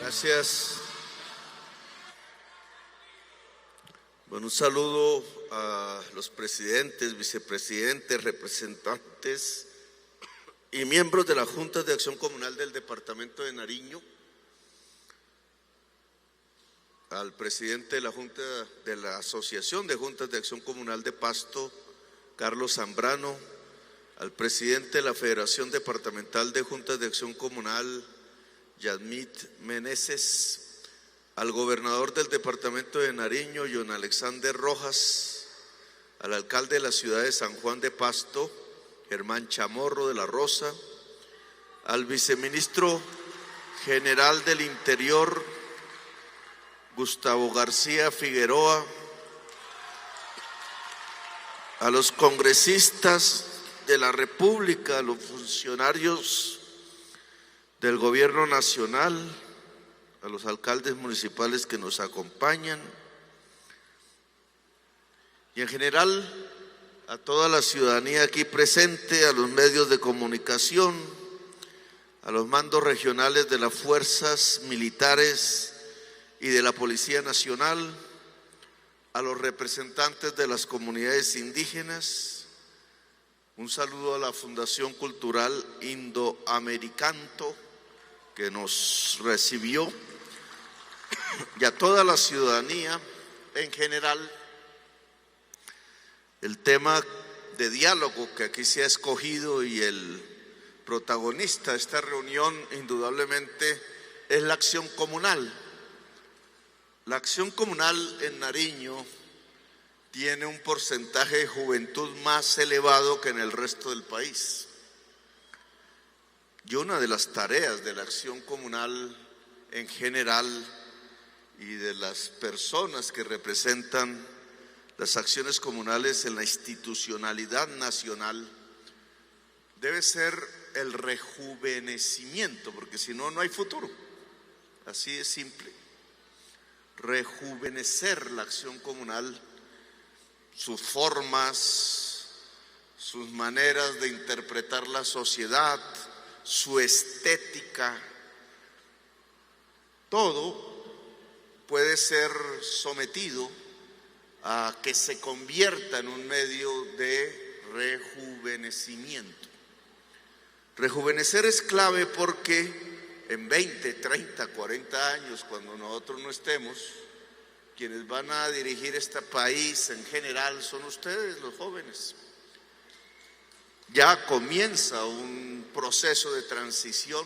Gracias. Bueno, un saludo a los presidentes, vicepresidentes, representantes y miembros de la Junta de Acción Comunal del Departamento de Nariño, al presidente de la Junta de la Asociación de Juntas de Acción Comunal de Pasto, Carlos Zambrano, al presidente de la Federación Departamental de Juntas de Acción Comunal, Yadmit Meneses, al gobernador del departamento de Nariño, John Alexander Rojas, al alcalde de la ciudad de San Juan de Pasto, Germán Chamorro de la Rosa, al viceministro general del Interior, Gustavo García Figueroa, a los congresistas de la República, a los funcionarios del Gobierno Nacional, a los alcaldes municipales que nos acompañan y en general a toda la ciudadanía aquí presente, a los medios de comunicación, a los mandos regionales de las fuerzas militares y de la Policía Nacional, a los representantes de las comunidades indígenas. Un saludo a la Fundación Cultural Indoamericanto que nos recibió y a toda la ciudadanía en general. El tema de diálogo que aquí se ha escogido y el protagonista de esta reunión indudablemente es la acción comunal. La acción comunal en Nariño tiene un porcentaje de juventud más elevado que en el resto del país. Y una de las tareas de la acción comunal en general y de las personas que representan las acciones comunales en la institucionalidad nacional debe ser el rejuvenecimiento, porque si no, no hay futuro. Así de simple. Rejuvenecer la acción comunal, sus formas, sus maneras de interpretar la sociedad, su estética, todo puede ser sometido a que se convierta en un medio de rejuvenecimiento. Rejuvenecer es clave porque en 20, 30, 40 años, cuando nosotros no estemos, quienes van a dirigir este país en general son ustedes, los jóvenes. Ya comienza un proceso de transición,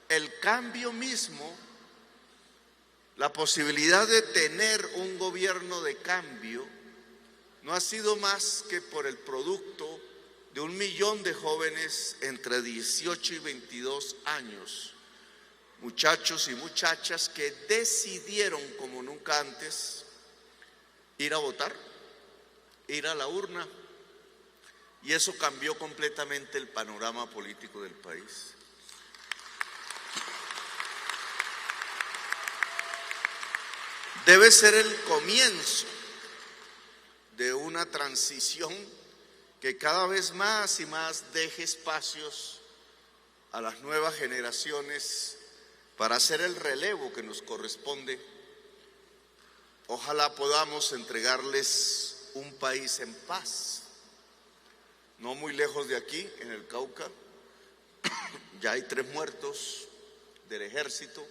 el cambio mismo, la posibilidad de tener un gobierno de cambio no ha sido más que por el producto de 1 millón de jóvenes entre 18 y 22 años, muchachos y muchachas que decidieron como nunca antes ir a votar, ir a la urna, y eso cambió completamente el panorama político del país. Debe ser el comienzo de una transición que cada vez más y más deje espacios a las nuevas generaciones para hacer el relevo que nos corresponde. Ojalá podamos entregarles un país en paz. No muy lejos de aquí, en el Cauca, ya hay 3 muertos del ejército.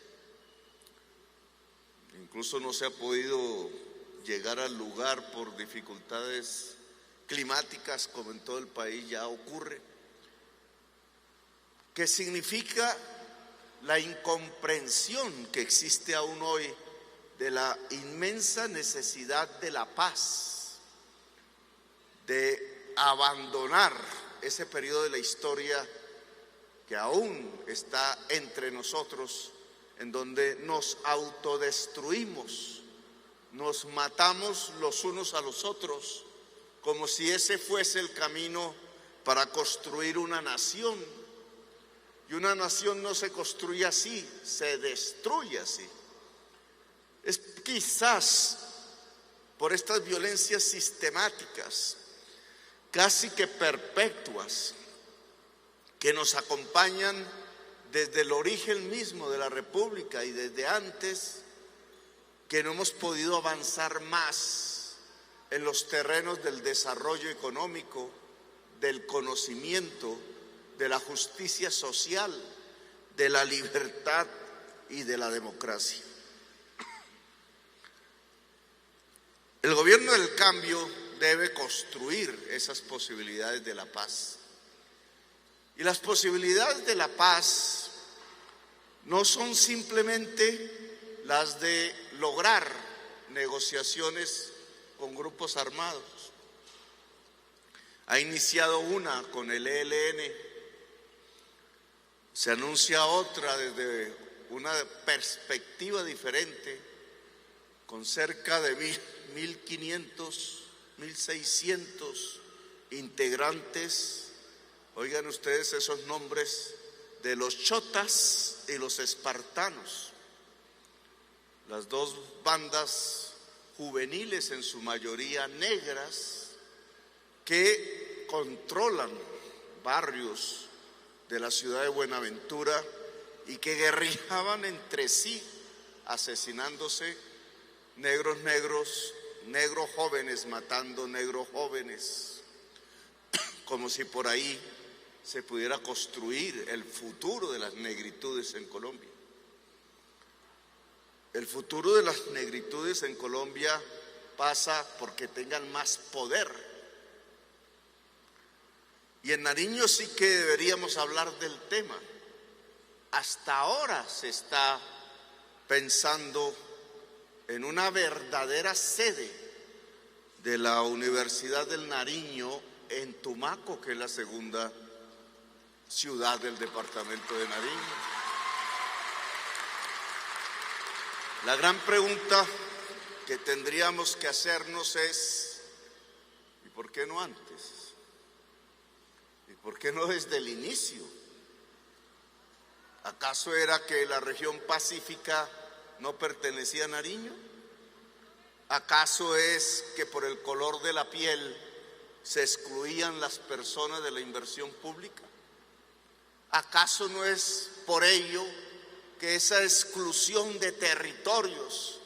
Incluso no se ha podido llegar al lugar por dificultades climáticas, como en todo el país ya ocurre. ¿Qué significa la incomprensión que existe aún hoy de la inmensa necesidad de la paz, de abandonar ese periodo de la historia que aún está entre nosotros, en donde nos autodestruimos, nos matamos los unos a los otros, como si ese fuese el camino para construir una nación? Y una nación no se construye así, se destruye así. Es quizás por estas violencias sistemáticas, casi que perpetuas, que nos acompañan desde el origen mismo de la República y desde antes, que no hemos podido avanzar más en los terrenos del desarrollo económico, del conocimiento, de la justicia social, de la libertad y de la democracia. El gobierno del cambio debe construir esas posibilidades de la paz. Y las posibilidades de la paz no son simplemente las de lograr negociaciones con grupos armados. Ha iniciado una con el ELN, se anuncia otra desde una perspectiva diferente, con cerca de 1.500, 1.600 integrantes. Oigan ustedes esos nombres de los chotas y los espartanos, las dos bandas juveniles, en su mayoría negras, que controlan barrios de la ciudad de Buenaventura y que guerreaban entre sí, asesinándose, negros jóvenes matando negros jóvenes, como si por ahí se pudiera construir el futuro de las negritudes en Colombia. El futuro de las negritudes en Colombia pasa porque tengan más poder. Y en Nariño sí que deberíamos hablar del tema. Hasta ahora se está pensando en una verdadera sede de la Universidad del Nariño en Tumaco, que es la segunda ciudad del departamento de Nariño. La gran pregunta que tendríamos que hacernos es: ¿y por qué no antes? ¿Y por qué no desde el inicio? ¿Acaso era que la región pacífica no pertenecía a Nariño? ¿Acaso es que por el color de la piel se excluían las personas de la inversión pública? ¿Acaso no es por ello que esa exclusión de territorios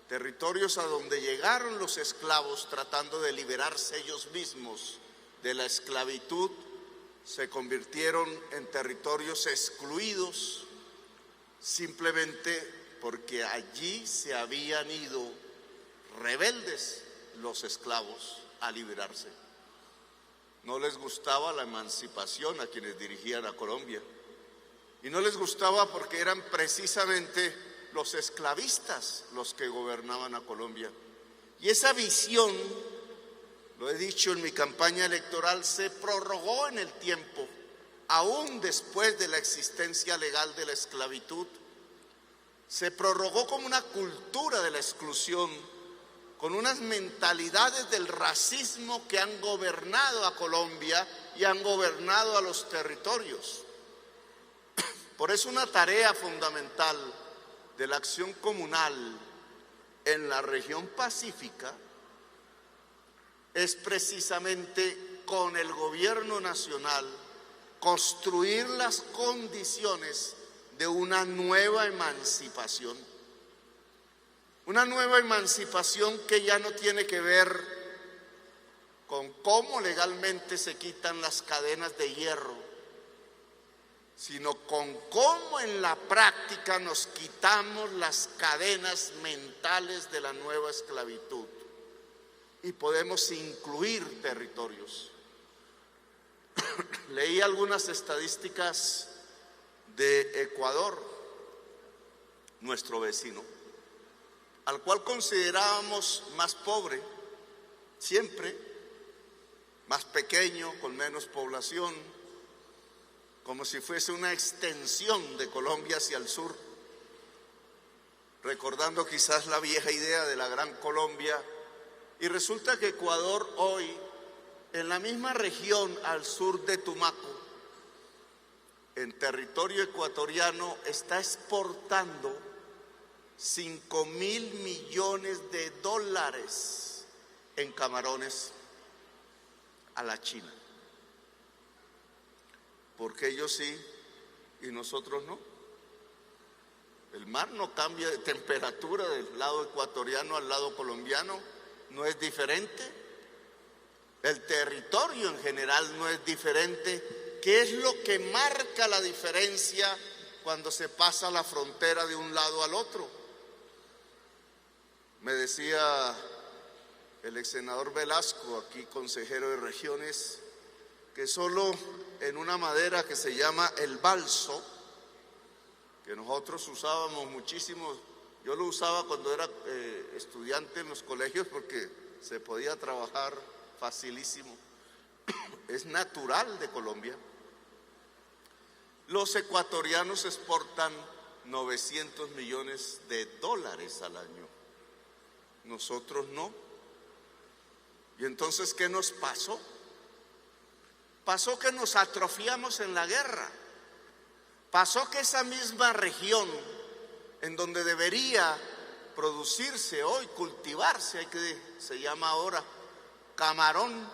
a donde llegaron los esclavos tratando de liberarse ellos mismos de la esclavitud, se convirtieron en territorios excluidos simplemente porque allí se habían ido rebeldes los esclavos a liberarse? No les gustaba la emancipación a quienes dirigían a Colombia, y no les gustaba porque eran precisamente los esclavistas los que gobernaban a Colombia. Y esa visión, lo he dicho en mi campaña electoral, se prorrogó en el tiempo, aún después de la existencia legal de la esclavitud. Se prorrogó como una cultura de la exclusión, con unas mentalidades del racismo que han gobernado a Colombia y han gobernado a los territorios. Por eso una tarea fundamental de la acción comunal en la región pacífica es precisamente con el gobierno nacional construir las condiciones de una nueva emancipación. Una nueva emancipación que ya no tiene que ver con cómo legalmente se quitan las cadenas de hierro, sino con cómo en la práctica nos quitamos las cadenas mentales de la nueva esclavitud y podemos incluir territorios. Leí algunas estadísticas de Ecuador, nuestro vecino, al cual considerábamos más pobre, siempre, más pequeño, con menos población, como si fuese una extensión de Colombia hacia el sur, recordando quizás la vieja idea de la Gran Colombia. Y resulta que Ecuador hoy, en la misma región al sur de Tumaco, en territorio ecuatoriano, está exportando 5.000 millones de dólares en camarones a la China. Porque ellos sí y nosotros no. El mar no cambia de temperatura del lado ecuatoriano al lado colombiano, no es diferente. El territorio en general no es diferente. ¿Qué es lo que marca la diferencia cuando se pasa la frontera de un lado al otro? Me decía el ex senador Velasco, aquí consejero de regiones, que solo en una madera que se llama el balso, que nosotros usábamos muchísimo, yo lo usaba cuando era estudiante en los colegios porque se podía trabajar facilísimo, es natural de Colombia. Los ecuatorianos exportan 900 millones de dólares al año, nosotros no. ¿Y entonces qué nos pasó? Pasó que nos atrofiamos en la guerra. Pasó que esa misma región en donde debería producirse hoy, cultivarse, que se llama ahora camarón,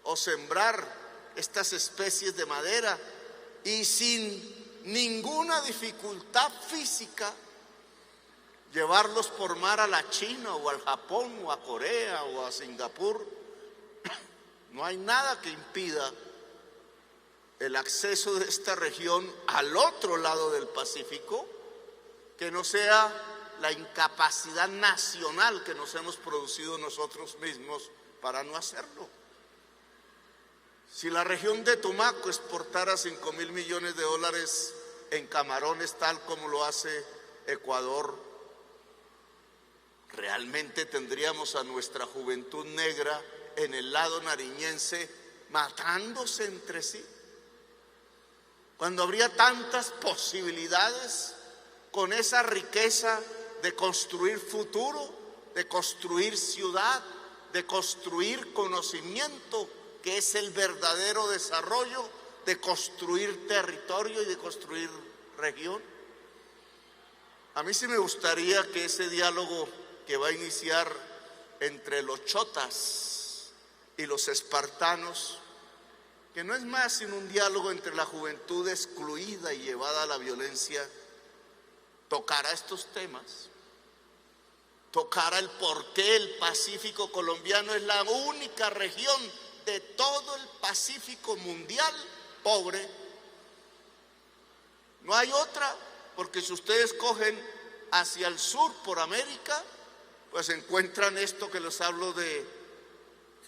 o sembrar estas especies de madera, y sin ninguna dificultad física llevarlos por mar a la China o al Japón o a Corea o a Singapur. No hay nada que impida el acceso de esta región al otro lado del Pacífico, que no sea la incapacidad nacional que nos hemos producido nosotros mismos para no hacerlo. Si la región de Tumaco exportara 5.000 millones de dólares en camarones, tal como lo hace Ecuador, realmente tendríamos a nuestra juventud negra en el lado nariñense matándose entre sí, cuando habría tantas posibilidades con esa riqueza de construir futuro, de construir ciudad, de construir conocimiento, que es el verdadero desarrollo, de construir territorio y de construir región. A mí sí me gustaría que ese diálogo que va a iniciar entre los chotas y los espartanos, que no es más sino un diálogo entre la juventud excluida y llevada a la violencia, tocara estos temas, tocara el por qué el Pacífico colombiano es la única región de todo el Pacífico mundial pobre. No hay otra, porque si ustedes cogen hacia el sur por América, pues encuentran esto que les hablo de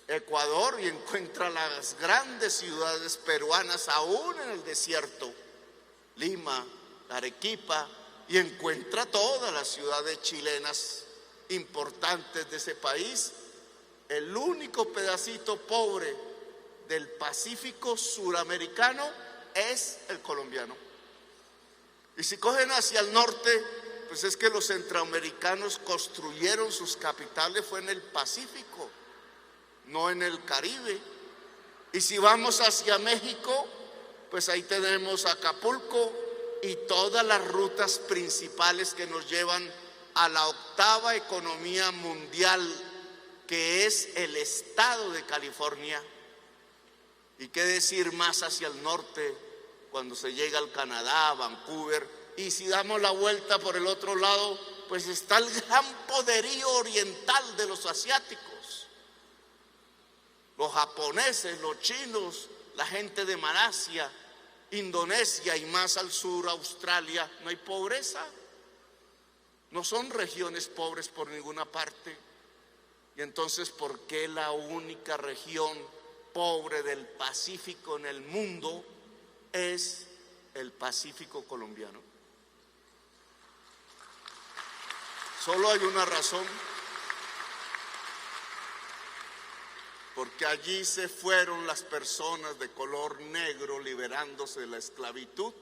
Ecuador, y encuentra las grandes ciudades peruanas aún en el desierto, Lima, Arequipa, y encuentra todas las ciudades chilenas importantes de ese país. El único pedacito pobre del Pacífico suramericano es el colombiano. Y si cogen hacia el norte, pues es que los centroamericanos construyeron sus capitales fue en el Pacífico, no en el Caribe. Y si vamos hacia México, pues ahí tenemos Acapulco y todas las rutas principales que nos llevan a la octava economía mundial, que es el estado de California. Y qué decir más hacia el norte, cuando se llega al Canadá, Vancouver, y si damos la vuelta por el otro lado, pues está el gran poderío oriental de los asiáticos. Los japoneses, los chinos, la gente de Malasia, Indonesia y más al sur, Australia. No hay pobreza, no son regiones pobres por ninguna parte. Y entonces, ¿por qué la única región pobre del Pacífico en el mundo es el Pacífico colombiano? Solo hay una razón: porque allí se fueron las personas de color negro liberándose de la esclavitud,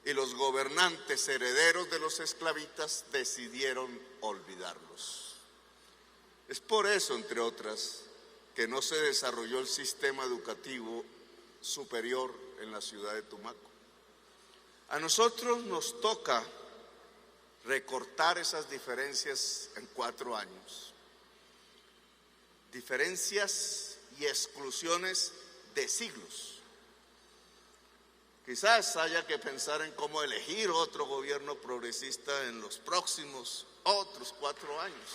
y los gobernantes herederos de los esclavistas decidieron olvidarlos. Es por eso, entre otras, que no se desarrolló el sistema educativo superior en la ciudad de Tumaco. A nosotros nos toca recortar esas diferencias en 4 años. Diferencias y exclusiones de siglos, Quizás haya que pensar en cómo elegir otro gobierno progresista en los próximos otros 4 años.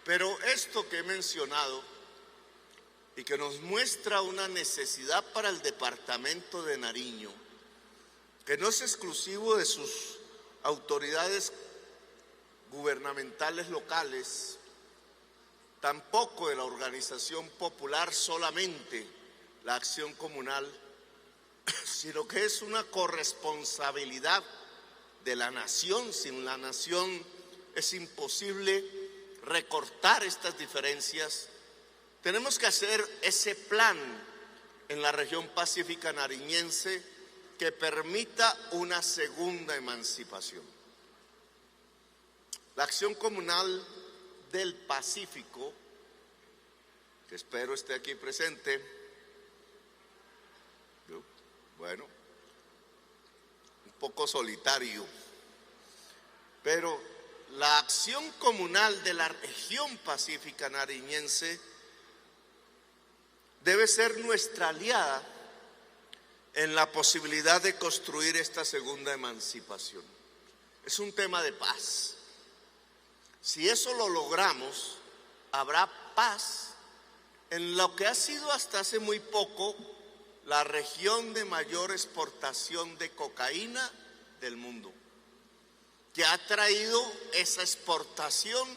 Pero esto que he mencionado y que nos muestra una necesidad para el departamento de Nariño, que no es exclusivo de sus autoridades gubernamentales locales, tampoco de la organización popular solamente, la acción comunal, sino que es una corresponsabilidad de la nación. Sin la nación es imposible recortar estas diferencias. Tenemos que hacer ese plan en la región pacífica nariñense que permita una segunda emancipación. La acción comunal del Pacífico, que espero esté aquí presente, bueno, un poco solitario, pero la acción comunal de la región pacífica nariñense debe ser nuestra aliada en la posibilidad de construir esta segunda emancipación. Es un tema de paz. Si eso lo logramos, habrá paz en lo que ha sido hasta hace muy poco la región de mayor exportación de cocaína del mundo, que ha traído esa exportación,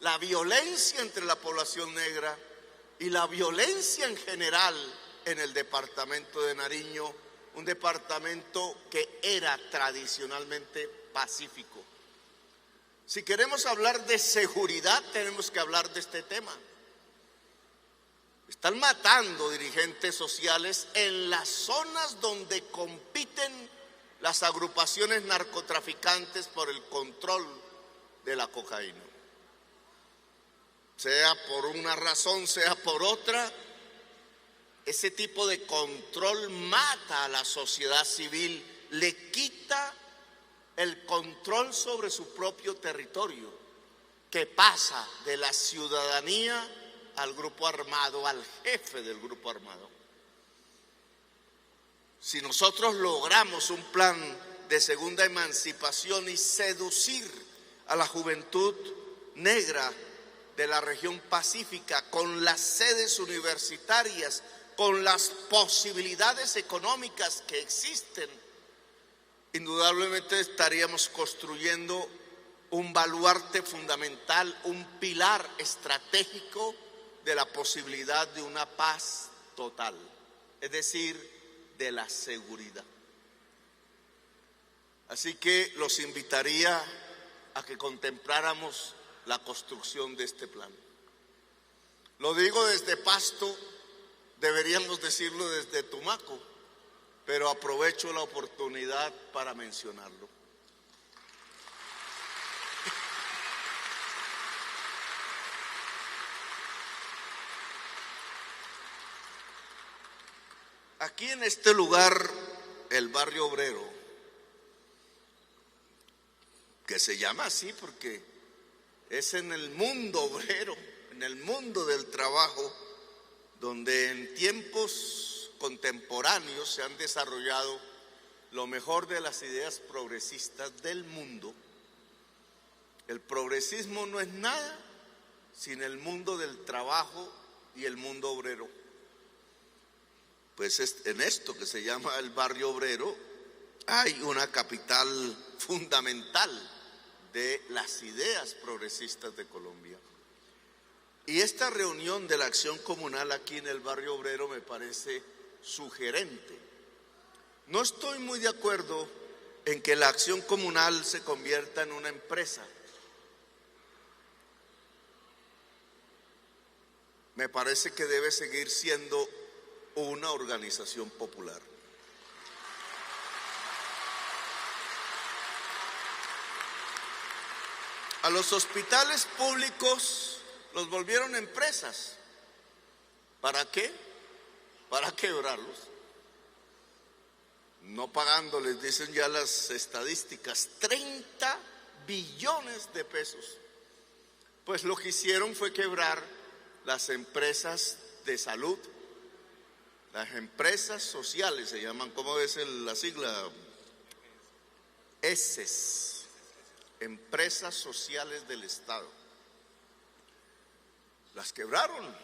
la violencia entre la población negra y la violencia en general en el departamento de Nariño, un departamento que era tradicionalmente pacífico. Si queremos hablar de seguridad, tenemos que hablar de este tema. Están matando dirigentes sociales en las zonas donde compiten las agrupaciones narcotraficantes por el control de la cocaína. Sea por una razón, sea por otra, ese tipo de control mata a la sociedad civil, le quita el control sobre su propio territorio, que pasa de la ciudadanía al grupo armado, al jefe del grupo armado. Si nosotros logramos un plan de segunda emancipación y seducir a la juventud negra de la región pacífica con las sedes universitarias, con las posibilidades económicas que existen, indudablemente estaríamos construyendo un baluarte fundamental, un pilar estratégico de la posibilidad de una paz total, es decir, de la seguridad. Así que los invitaría a que contempláramos la construcción de este plan. Lo digo desde Pasto, deberíamos decirlo desde Tumaco, pero aprovecho la oportunidad para mencionarlo. Aquí en este lugar, el Barrio Obrero, que se llama así porque es en el mundo obrero, en el mundo del trabajo, donde en tiempos contemporáneos se han desarrollado lo mejor de las ideas progresistas del mundo. El progresismo no es nada sin el mundo del trabajo y el mundo obrero. Pues en esto que se llama el Barrio Obrero hay una capital fundamental de las ideas progresistas de Colombia. Y esta reunión de la acción comunal aquí en el Barrio Obrero me parece sugerente. No estoy muy de acuerdo en que la acción comunal se convierta en una empresa. Me parece que debe seguir siendo una organización popular. A los hospitales públicos los volvieron empresas. ¿Para qué? Para quebrarlos. No pagándoles, dicen ya las estadísticas, 30 billones de pesos Pues lo que hicieron fue quebrar las empresas de salud, las empresas sociales se llaman, ¿cómo es la sigla? ESES, Empresas Sociales del Estado. Las quebraron.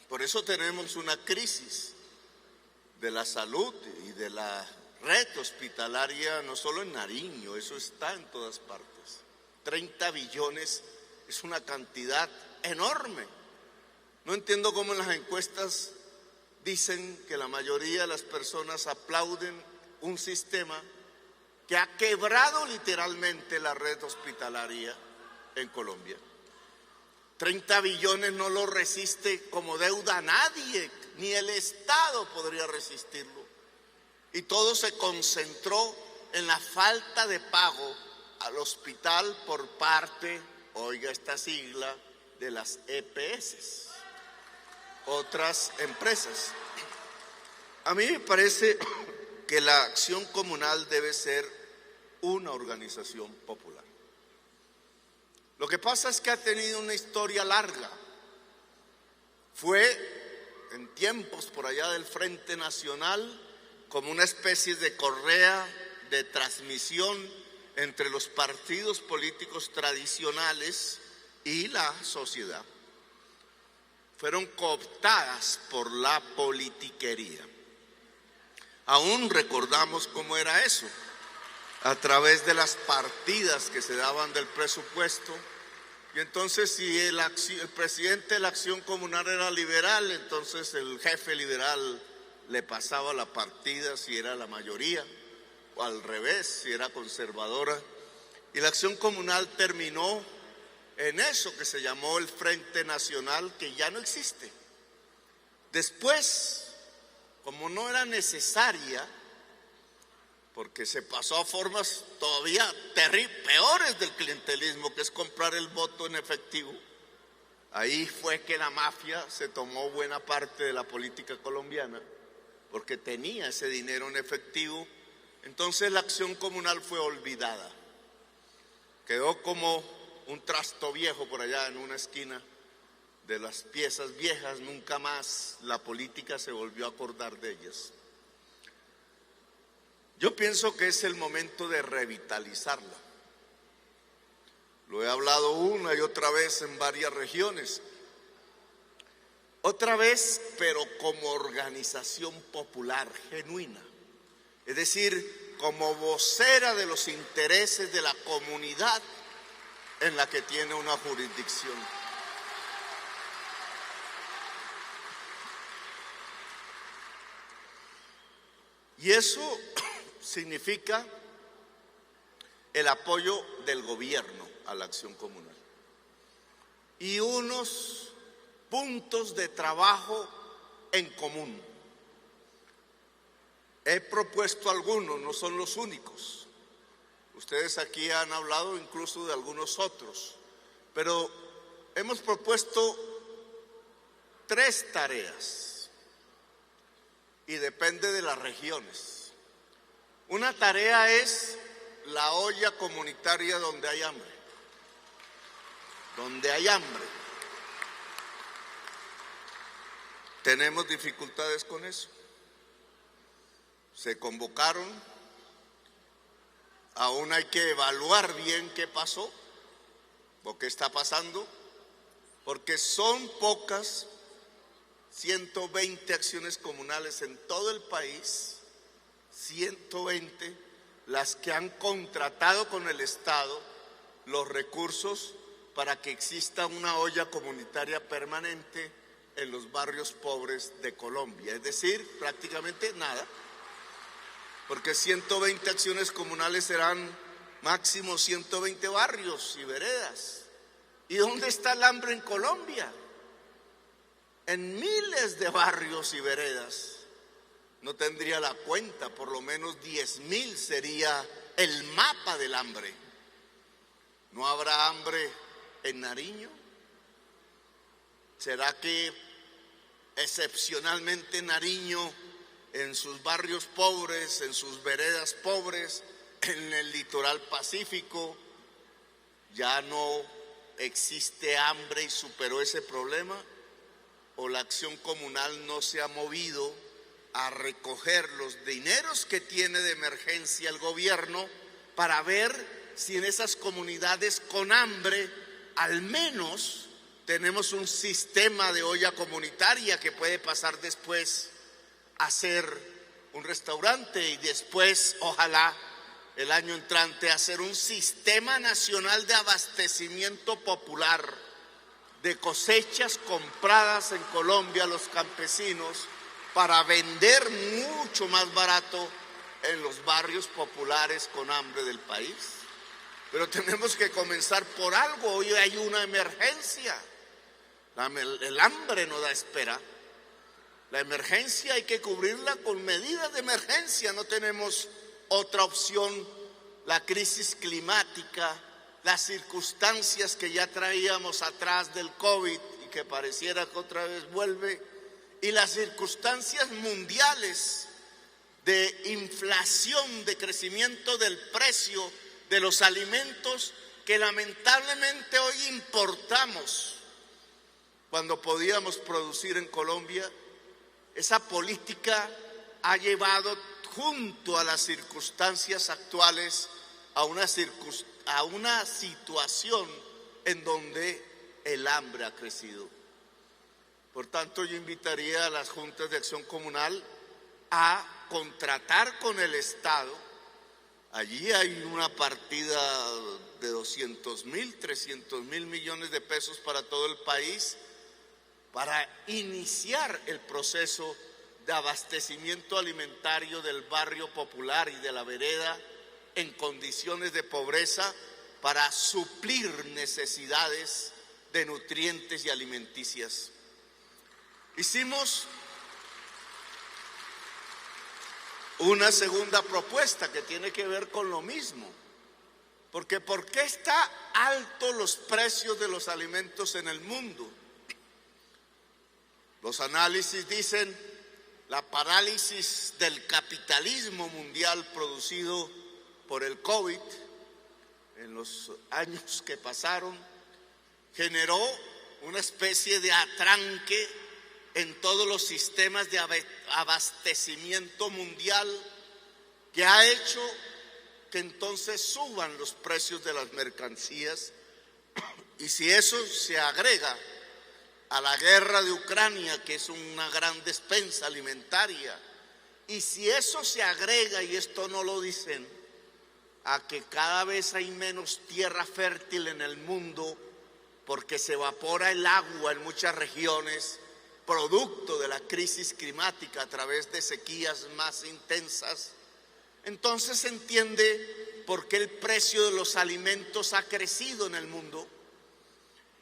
Por eso tenemos una crisis de la salud y de la red hospitalaria, no solo en Nariño, eso está en todas partes. 30 billones es una cantidad enorme. No entiendo cómo en las encuestas dicen que la mayoría de las personas aplauden un sistema que ha quebrado literalmente la red hospitalaria en Colombia. 30 billones no lo resiste como deuda a nadie, ni el Estado podría resistirlo. Y todo se concentró en la falta de pago al hospital por parte, oiga esta sigla, de las EPS, otras empresas. A mí me parece que la acción comunal debe ser una organización popular. Lo que pasa es que ha tenido una historia larga. Fue en tiempos por allá del Frente Nacional como una especie de correa de transmisión entre los partidos políticos tradicionales y la sociedad. Fueron cooptadas por la politiquería. Aún recordamos cómo era eso, a través de las partidas que se daban del presupuesto. Y entonces si el presidente de la Acción Comunal era liberal, entonces el jefe liberal le pasaba la partida si era la mayoría, o al revés, si era conservadora. Y la Acción Comunal terminó en eso que se llamó el Frente Nacional, que ya no existe. Después, como no era necesaria, porque se pasó a formas todavía peores del clientelismo, que es comprar el voto en efectivo. Ahí fue que la mafia se tomó buena parte de la política colombiana, porque tenía ese dinero en efectivo. Entonces la acción comunal fue olvidada. Quedó como un trasto viejo por allá en una esquina de las piezas viejas. Nunca más la política se volvió a acordar de ellas. Yo pienso que es el momento de revitalizarla. Lo he hablado una y otra vez en varias regiones. Otra vez, pero como organización popular genuina. Es decir, como vocera de los intereses de la comunidad en la que tiene una jurisdicción. Y eso significa el apoyo del gobierno a la acción comunal y unos puntos de trabajo en común. He propuesto algunos, no son los únicos. Ustedes aquí han hablado incluso de algunos otros, pero hemos propuesto 3 tareas y depende de las regiones. Una tarea es la olla comunitaria donde hay hambre. Donde hay hambre. Tenemos dificultades con eso. Se convocaron, aún hay que evaluar bien qué pasó o qué está pasando, porque son pocas, 120 acciones comunales en todo el país, 120 las que han contratado con el Estado los recursos para que exista una olla comunitaria permanente en los barrios pobres de Colombia, es decir, prácticamente nada, porque 120 acciones comunales serán máximo 120 barrios y veredas. ¿Y dónde está el hambre en Colombia? En miles de barrios y veredas. No tendría la cuenta, por lo menos 10.000 sería el mapa del hambre. ¿No habrá hambre en Nariño? ¿Será que excepcionalmente Nariño, en sus barrios pobres, en sus veredas pobres, en el litoral pacífico, ya no existe hambre y superó ese problema, o la acción comunal no se ha movido a recoger los dineros que tiene de emergencia el gobierno para ver si en esas comunidades con hambre al menos tenemos un sistema de olla comunitaria que puede pasar después a ser un restaurante y después, ojalá, el año entrante, hacer un sistema nacional de abastecimiento popular de cosechas compradas en Colombia a los campesinos para vender mucho más barato en los barrios populares con hambre del país. Pero tenemos que comenzar por algo. Hoy hay una emergencia. El hambre no da espera. La emergencia hay que cubrirla con medidas de emergencia. No tenemos otra opción. La crisis climática, las circunstancias que ya traíamos atrás del COVID y que pareciera que otra vez vuelve, y las circunstancias mundiales de inflación, de crecimiento del precio de los alimentos que lamentablemente hoy importamos cuando podíamos producir en Colombia. Esa política ha llevado junto a las circunstancias actuales a una situación en donde el hambre ha crecido. Por tanto, yo invitaría a las juntas de acción comunal a contratar con el Estado. Allí hay una partida de 200.000, 300.000 millones de pesos para todo el país para iniciar el proceso de abastecimiento alimentario del barrio popular y de la vereda en condiciones de pobreza para suplir necesidades de nutrientes y alimenticias. Hicimos una segunda propuesta que tiene que ver con lo mismo, porque ¿por qué está alto los precios de los alimentos en el mundo? Los análisis dicen la parálisis del capitalismo mundial producido por el COVID en los años que pasaron generó una especie de atranque en todos los sistemas de abastecimiento mundial que ha hecho que entonces suban los precios de las mercancías. Y si eso se agrega a la guerra de Ucrania, que es una gran despensa alimentaria, y si eso se agrega, y esto no lo dicen, a que cada vez hay menos tierra fértil en el mundo porque se evapora el agua en muchas regiones, producto de la crisis climática a través de sequías más intensas, entonces se entiende por qué el precio de los alimentos ha crecido en el mundo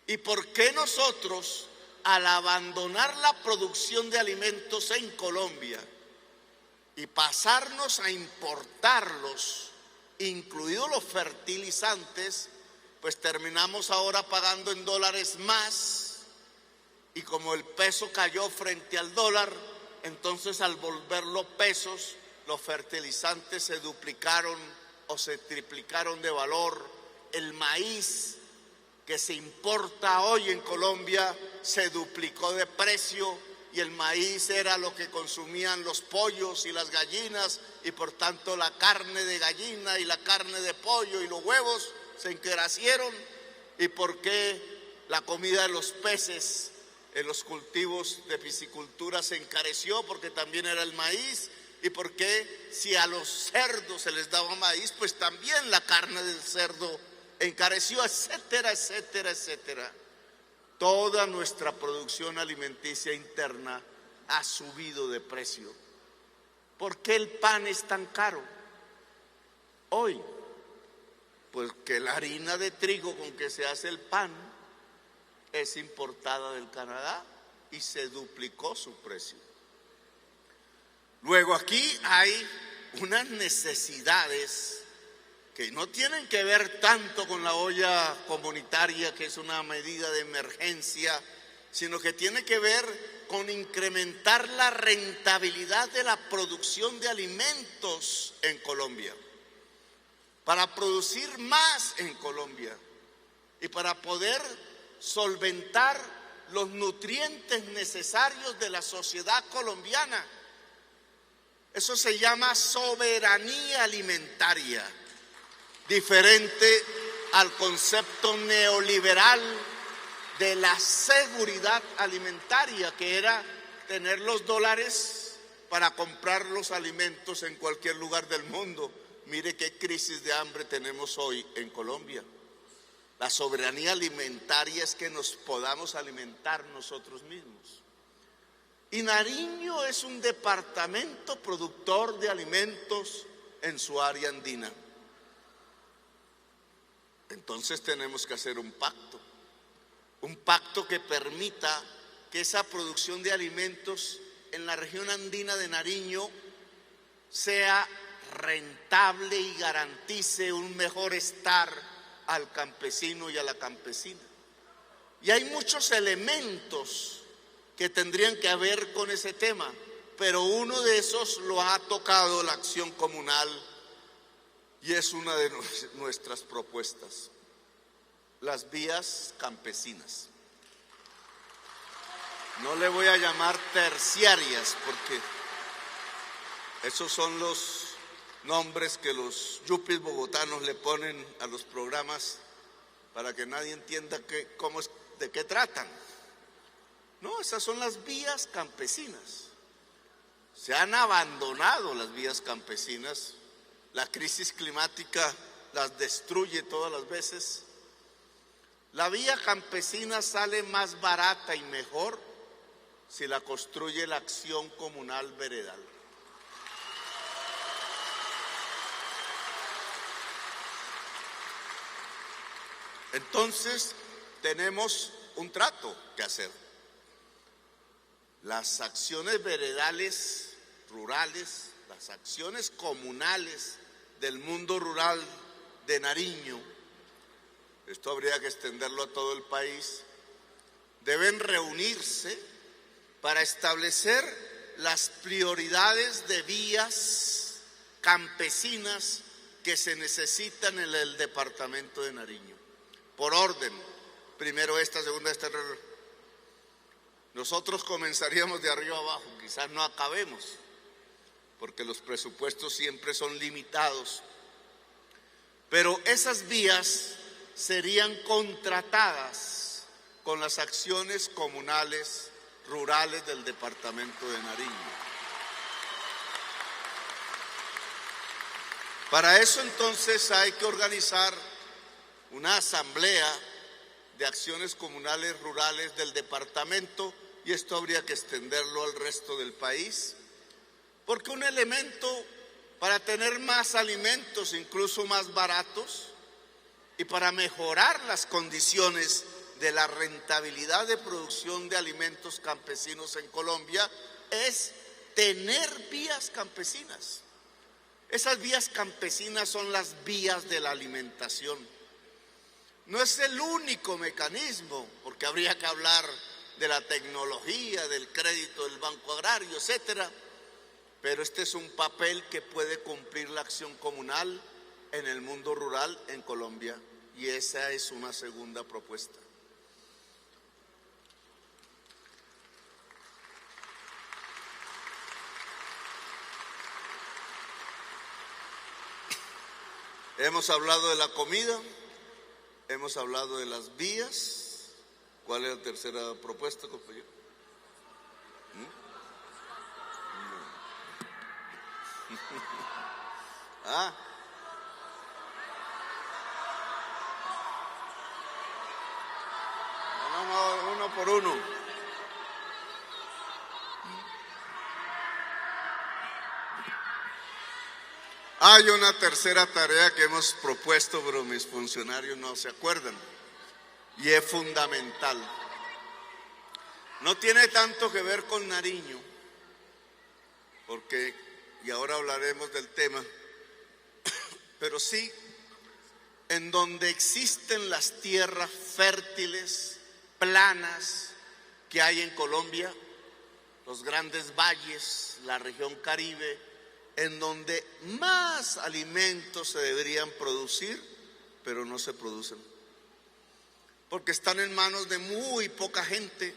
y por qué nosotros, al abandonar la producción de alimentos en Colombia y pasarnos a importarlos, incluidos los fertilizantes, pues terminamos ahora pagando en dólares más. Y como el peso cayó frente al dólar, entonces al volverlo pesos, los fertilizantes se duplicaron o se triplicaron de valor. El maíz que se importa hoy en Colombia se duplicó de precio y el maíz era lo que consumían los pollos y las gallinas y por tanto la carne de gallina y la carne de pollo y los huevos se encarecieron. ¿Y por qué la comida de los peces en los cultivos de piscicultura se encareció? Porque también era el maíz. ¿Y por qué si a los cerdos se les daba maíz, pues también la carne del cerdo encareció, etcétera, etcétera, etcétera? Toda nuestra producción alimenticia interna ha subido de precio. ¿Por qué el pan es tan caro hoy? Pues que la harina de trigo con que se hace el pan es importada del Canadá y se duplicó su precio. Luego aquí hay unas necesidades que no tienen que ver tanto con la olla comunitaria, que es una medida de emergencia, sino que tiene que ver con incrementar la rentabilidad de la producción de alimentos en Colombia, para producir más en Colombia. y para poder solventar los nutrientes necesarios de la sociedad colombiana. Eso se llama soberanía alimentaria, diferente al concepto neoliberal de la seguridad alimentaria, que era tener los dólares para comprar los alimentos en cualquier lugar del mundo. Mire qué crisis de hambre tenemos hoy en Colombia. La soberanía alimentaria es que nos podamos alimentar nosotros mismos. Y Nariño es un departamento productor de alimentos en su área andina. Entonces tenemos que hacer un pacto que permita que esa producción de alimentos en la región andina de Nariño sea rentable y garantice un mejor estar al campesino y a la campesina. Y hay muchos elementos que tendrían que ver con ese tema, pero uno de esos lo ha tocado la acción comunal y es una de nuestras propuestas: las vías campesinas. No le voy a llamar terciarias porque esos son los nombres que los yupis bogotanos le ponen a los programas para que nadie entienda de qué tratan. No, esas son las vías campesinas. Se han abandonado las vías campesinas. La crisis climática las destruye todas las veces. La vía campesina sale más barata y mejor si la construye la acción comunal veredal. Entonces tenemos un trato que hacer. Las acciones veredales rurales, las acciones comunales del mundo rural de Nariño, esto habría que extenderlo a todo el país, deben reunirse para establecer las prioridades de vías campesinas que se necesitan en el departamento de Nariño. Por orden, primero esta, segunda esta. Nosotros comenzaríamos de arriba abajo, quizás no acabemos, porque los presupuestos siempre son limitados, pero esas vías serían contratadas con las acciones comunales rurales del departamento de Nariño. Para eso entonces hay que organizar una asamblea de acciones comunales rurales del departamento, y esto habría que extenderlo al resto del país, porque un elemento para tener más alimentos, incluso más baratos, y para mejorar las condiciones de la rentabilidad de producción de alimentos campesinos en Colombia, es tener vías campesinas. Esas vías campesinas son las vías de la alimentación. No es el único mecanismo, porque habría que hablar de la tecnología, del crédito del Banco Agrario, etcétera, pero este es un papel que puede cumplir la acción comunal en el mundo rural en Colombia, y esa es una segunda propuesta. Hemos hablado de la comida, hemos hablado de las vías. ¿Cuál es la tercera propuesta, compañero? No, uno por uno. Hay una tercera tarea que hemos propuesto, pero mis funcionarios no se acuerdan, y es fundamental. No tiene tanto que ver con Nariño, porque, y ahora hablaremos del tema, pero sí en donde existen las tierras fértiles, planas que hay en Colombia, los grandes valles, la región Caribe, en donde más alimentos se deberían producir, pero no se producen. porque están en manos de muy poca gente,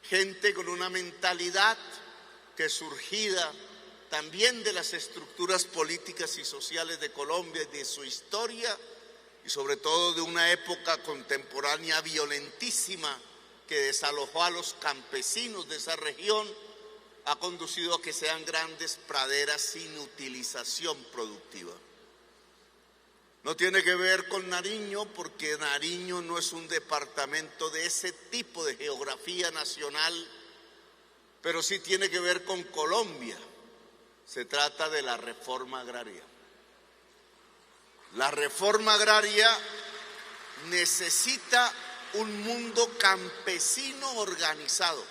gente con una mentalidad que surgida también de las estructuras políticas y sociales de Colombia y de su historia, y sobre todo de una época contemporánea violentísima que desalojó a los campesinos de esa región, ha conducido a que sean grandes praderas sin utilización productiva. No tiene que ver con Nariño, porque Nariño no es un departamento de ese tipo de geografía nacional, pero sí tiene que ver con Colombia. Se trata de la reforma agraria. La reforma agraria necesita un mundo campesino organizado.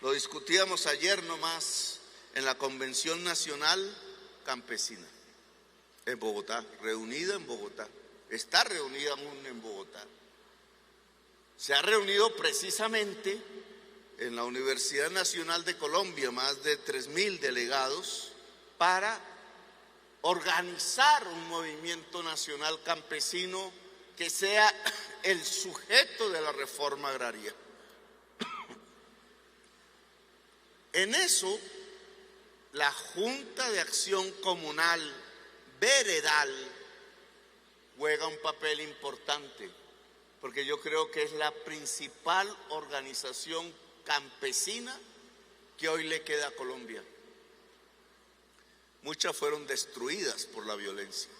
Lo discutíamos ayer nomás en la Convención Nacional Campesina, en Bogotá, reunida en Bogotá. Está reunida aún en Bogotá. Se ha reunido precisamente en la Universidad Nacional de Colombia, más de 3.000 delegados, para organizar un movimiento nacional campesino que sea el sujeto de la reforma agraria. En eso, la Junta de Acción Comunal Veredal juega un papel importante, porque yo creo que es la principal organización campesina que hoy le queda a Colombia. Muchas fueron destruidas por la violencia.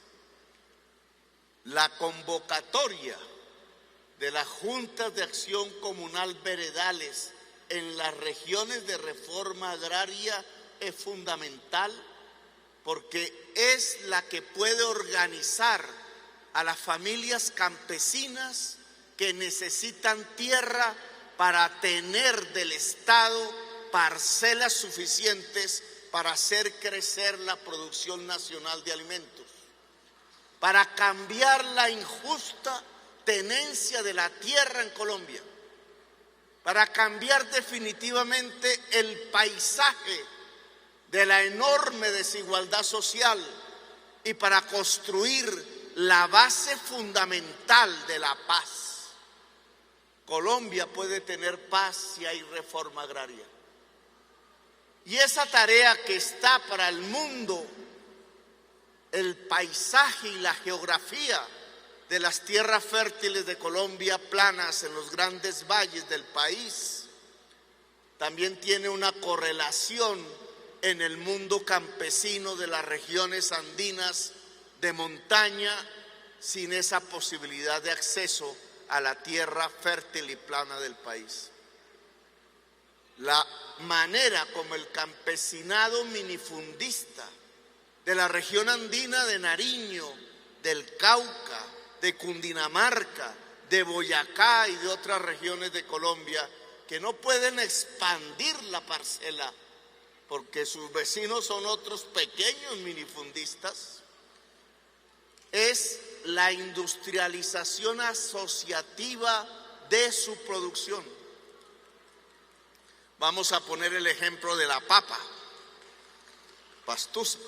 La convocatoria de las juntas de acción comunal veredales en las regiones de reforma agraria es fundamental, porque es la que puede organizar a las familias campesinas que necesitan tierra para tener del Estado parcelas suficientes para hacer crecer la producción nacional de alimentos, para cambiar la injusta tenencia de la tierra en Colombia, para cambiar definitivamente el paisaje de la enorme desigualdad social y para construir la base fundamental de la paz. Colombia puede tener paz si hay reforma agraria. Y esa tarea que está para el mundo, el paisaje y la geografía de las tierras fértiles de Colombia, planas en los grandes valles del país, también tiene una correlación en el mundo campesino de las regiones andinas de montaña, sin esa posibilidad de acceso a la tierra fértil y plana del país. La manera como el campesinado minifundista de la región andina de Nariño, del Cauca, de Cundinamarca, de Boyacá y de otras regiones de Colombia, que no pueden expandir la parcela porque sus vecinos son otros pequeños minifundistas, es la industrialización asociativa de su producción. Vamos a poner el ejemplo de la papa pastusa.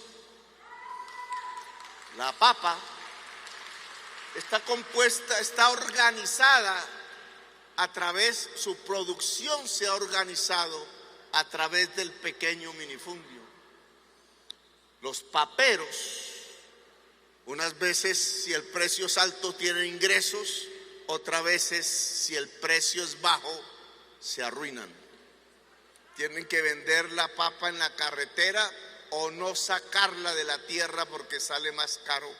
La papa está compuesta, está organizada a través, su producción se ha organizado a través del pequeño minifundio. Los paperos, unas veces si el precio es alto tienen ingresos, otras veces si el precio es bajo se arruinan. Tienen que vender la papa en la carretera o no sacarla de la tierra porque sale más caro.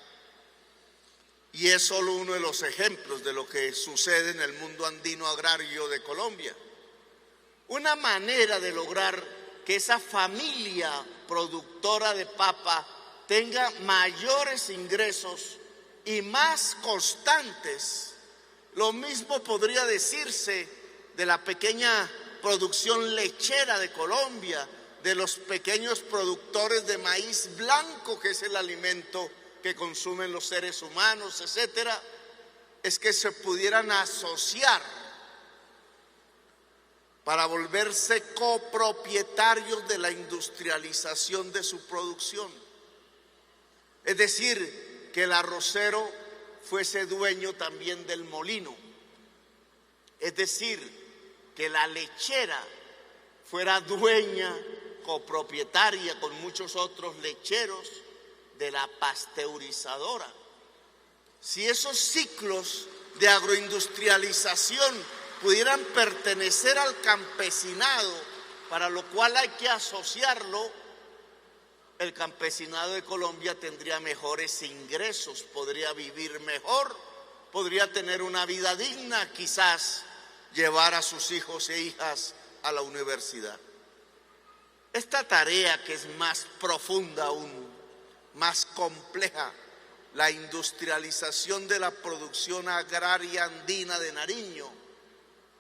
Y es solo uno de los ejemplos de lo que sucede en el mundo andino agrario de Colombia. Una manera de lograr que esa familia productora de papa tenga mayores ingresos y más constantes. Lo mismo podría decirse de la pequeña producción lechera de Colombia, de los pequeños productores de maíz blanco, que es el alimento que consumen los seres humanos, etcétera, es que se pudieran asociar para volverse copropietarios de la industrialización de su producción. Es decir, que el arrocero fuese dueño también del molino. Es decir, que la lechera fuera dueña, copropietaria con muchos otros lecheros de la pasteurizadora. Si esos ciclos de agroindustrialización pudieran pertenecer al campesinado, para lo cual hay que asociarlo, el campesinado de Colombia tendría mejores ingresos, podría vivir mejor, podría tener una vida digna, quizás llevar a sus hijos e hijas a la universidad. Esta tarea, que es más profunda aún, más compleja, la industrialización de la producción agraria andina de Nariño,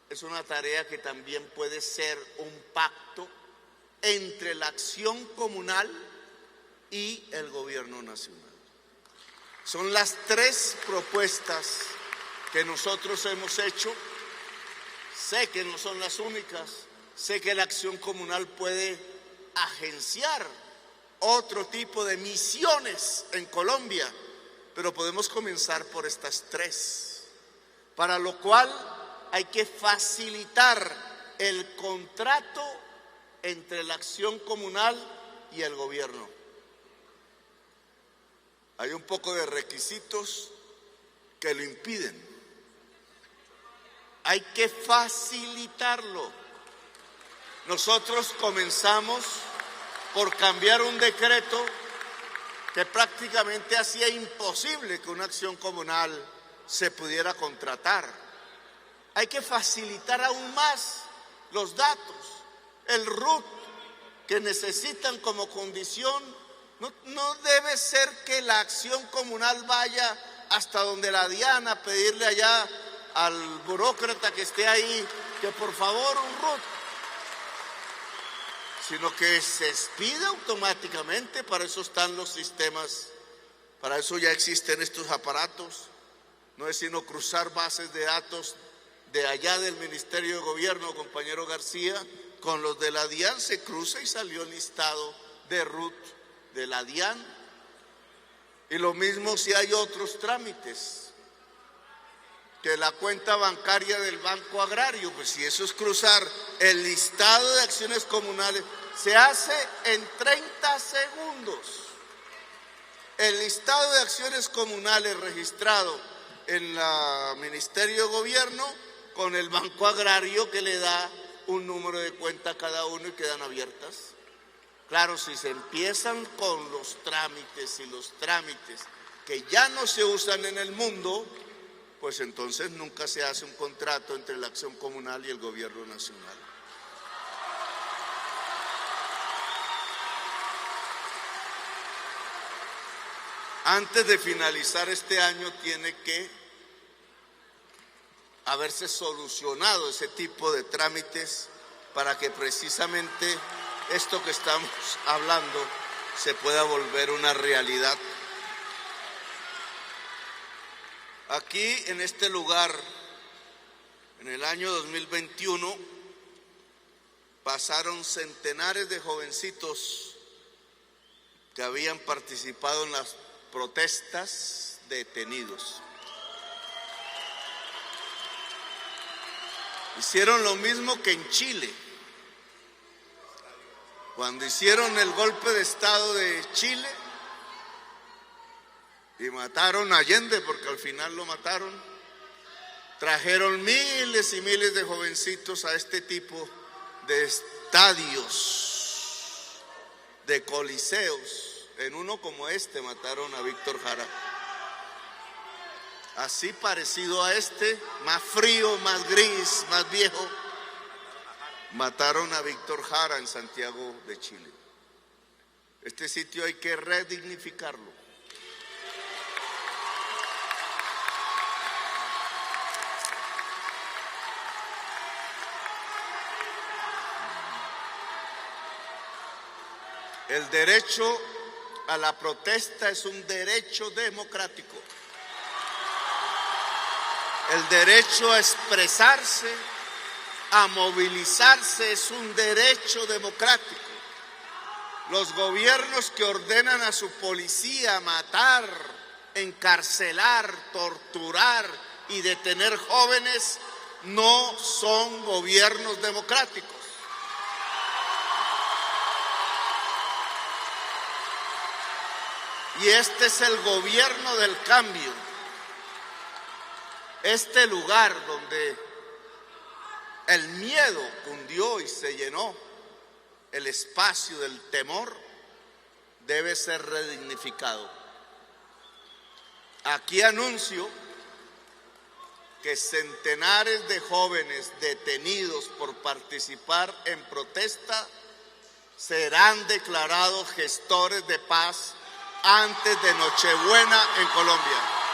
es una tarea que también puede ser un pacto entre la acción comunal y el gobierno nacional. Son las tres propuestas que nosotros hemos hecho. Sé que no son las únicas, sé que la acción comunal puede agenciar otro tipo de misiones en Colombia, pero podemos comenzar por estas tres, para lo cual hay que facilitar el contrato entre la acción comunal y el gobierno. Hay un poco de requisitos que lo impiden. Hay que facilitarlo. Nosotros comenzamos por cambiar un decreto que prácticamente hacía imposible que una acción comunal se pudiera contratar. Hay que facilitar aún más los datos, el RUT que necesitan como condición. No debe ser que la acción comunal vaya hasta donde la DIAN a pedirle allá al burócrata que esté ahí que por favor un RUT, sino que se expide automáticamente. Para eso están los sistemas, para eso ya existen estos aparatos. No es sino cruzar bases de datos de allá del Ministerio de Gobierno, compañero García, con los de la DIAN, se cruza y salió el listado de RUT de la DIAN. Y lo mismo si hay otros trámites, que la cuenta bancaria del Banco Agrario, pues si eso es cruzar el listado de acciones comunales, se hace en 30 segundos. El listado de acciones comunales registrado en el Ministerio de Gobierno con el Banco Agrario, que le da un número de cuenta a cada uno y quedan abiertas. Claro, si se empiezan con los trámites y los trámites que ya no se usan en el mundo, pues entonces nunca se hace un contrato entre la acción comunal y el gobierno nacional. Antes de finalizar este año tiene que haberse solucionado ese tipo de trámites para que precisamente esto que estamos hablando se pueda volver una realidad. Aquí en este lugar, en el año 2021, pasaron centenares de jovencitos que habían participado en las protestas detenidos. Hicieron lo mismo que en Chile. Cuando hicieron el golpe de Estado de Chile y mataron a Allende, porque al final lo mataron, trajeron miles y miles de jovencitos a este tipo de estadios, de coliseos. En uno como este mataron a Víctor Jara. Así parecido a este, más frío, más gris, más viejo, mataron a Víctor Jara en Santiago de Chile. Este sitio hay que redignificarlo. El derecho a la protesta es un derecho democrático. El derecho a expresarse, a movilizarse es un derecho democrático. Los gobiernos que ordenan a su policía matar, encarcelar, torturar y detener jóvenes no son gobiernos democráticos. Y este es el gobierno del cambio. Este lugar donde el miedo cundió y se llenó el espacio del temor debe ser redignificado. Aquí anuncio que centenares de jóvenes detenidos por participar en protesta serán declarados gestores de paz antes de Nochebuena en Colombia.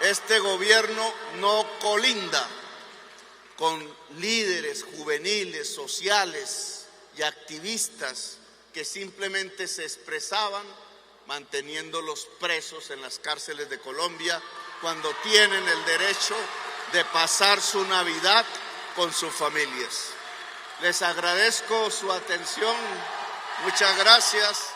Este gobierno no colinda con líderes juveniles, sociales y activistas que simplemente se expresaban manteniéndolos presos en las cárceles de Colombia cuando tienen el derecho de pasar su Navidad con sus familias. Les agradezco su atención. Muchas gracias.